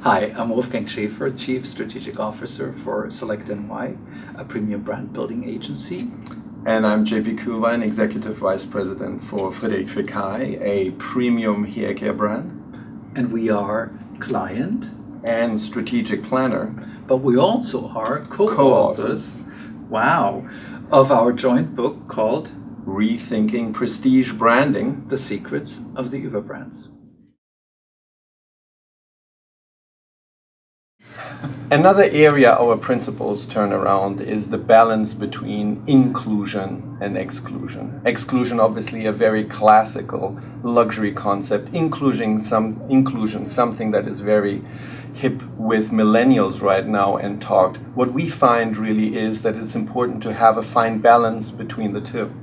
Hi, I'm Wolfgang Schaefer, Chief Strategic Officer for SelectNY, a premium brand building agency. And I'm JP Kuehlwein, Executive Vice President for Friedrich a premium hair care brand. And we are client and strategic planner. But we also are co-authors, wow, of our joint book called Rethinking Prestige Branding, The Secrets of the Ueber-Brands. Another area our principles turn around is the balance between inclusion and exclusion. Exclusion, obviously, a very classical luxury concept. Inclusion, something that is very hip with millennials right now and talked. What we find really is that it's important to have a fine balance between the two.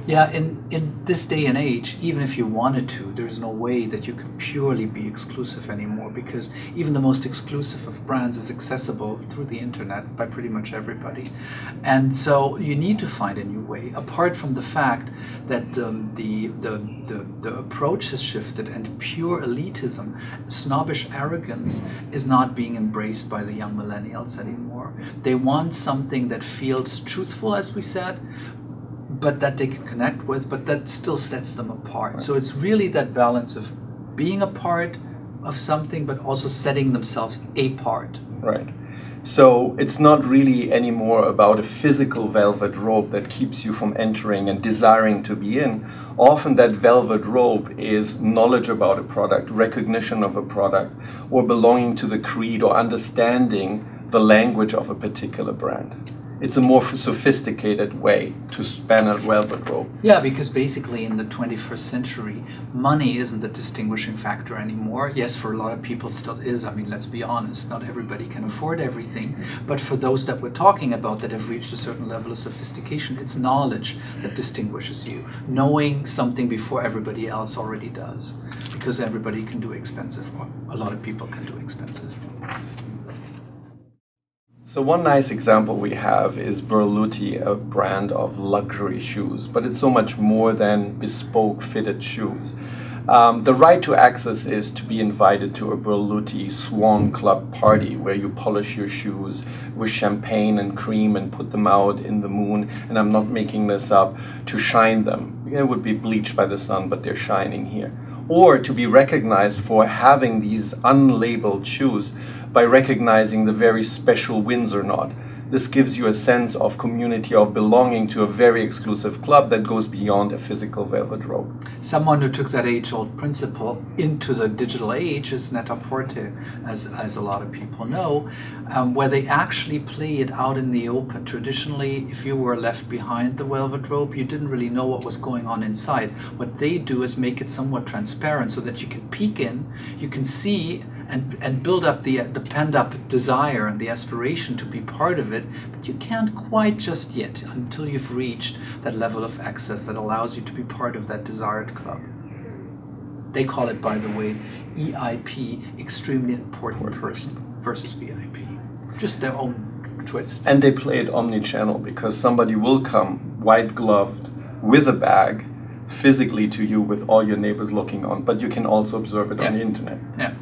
Yeah, in this day and age, even if you wanted to, there's no way that you can purely be exclusive anymore, because even the most exclusive of brands is accessible through the internet by pretty much everybody. And so you need to find a new way, apart from the fact that the approach has shifted and pure elitism, snobbish arrogance is not being embraced by the young millennials anymore. They want something that feels truthful, as we said, but that they can connect with, but that still sets them apart. Right. So it's really that balance of being a part of something, but also setting themselves apart. Right. So it's not really anymore about a physical velvet robe that keeps you from entering and desiring to be in. Often that velvet robe is knowledge about a product, recognition of a product, or belonging to the creed or understanding the language of a particular brand. It's a more sophisticated way to span a velvet robe. Yeah, because basically in the 21st century, money isn't the distinguishing factor anymore. Yes, for a lot of people it still is. I mean, let's be honest, not everybody can afford everything. But for those that we're talking about that have reached a certain level of sophistication, it's knowledge that distinguishes you. Knowing something before everybody else already does. Because everybody can do expensive, or a lot of people can do expensive. So one nice example we have is Berluti, a brand of luxury shoes, but it's so much more than bespoke fitted shoes. The right to access is to be invited to a Berluti Swan Club party where you polish your shoes with champagne and cream and put them out in the moon, and I'm not making this up, to shine them. It would be bleached by the sun, but they're shining here. Or to be recognized for having these unlabeled shoes by recognizing the very special Windsor knot. This gives you a sense of community, of belonging to a very exclusive club that goes beyond a physical velvet robe. Someone who took that age-old principle into the digital age is Net-a-Porter, as a lot of people know, where they actually play it out in the open. Traditionally, if you were left behind the velvet robe, you didn't really know what was going on inside. What they do is make it somewhat transparent so that you can peek in, you can see and build up the pent-up desire and the aspiration to be part of it, but you can't quite just yet until you've reached that level of access that allows you to be part of that desired club. They call it, by the way, EIP, extremely important person, versus VIP. Just their own twist. And they play it omni-channel because somebody will come white-gloved with a bag physically to you with all your neighbors looking on, but you can also observe it on the internet. Yeah.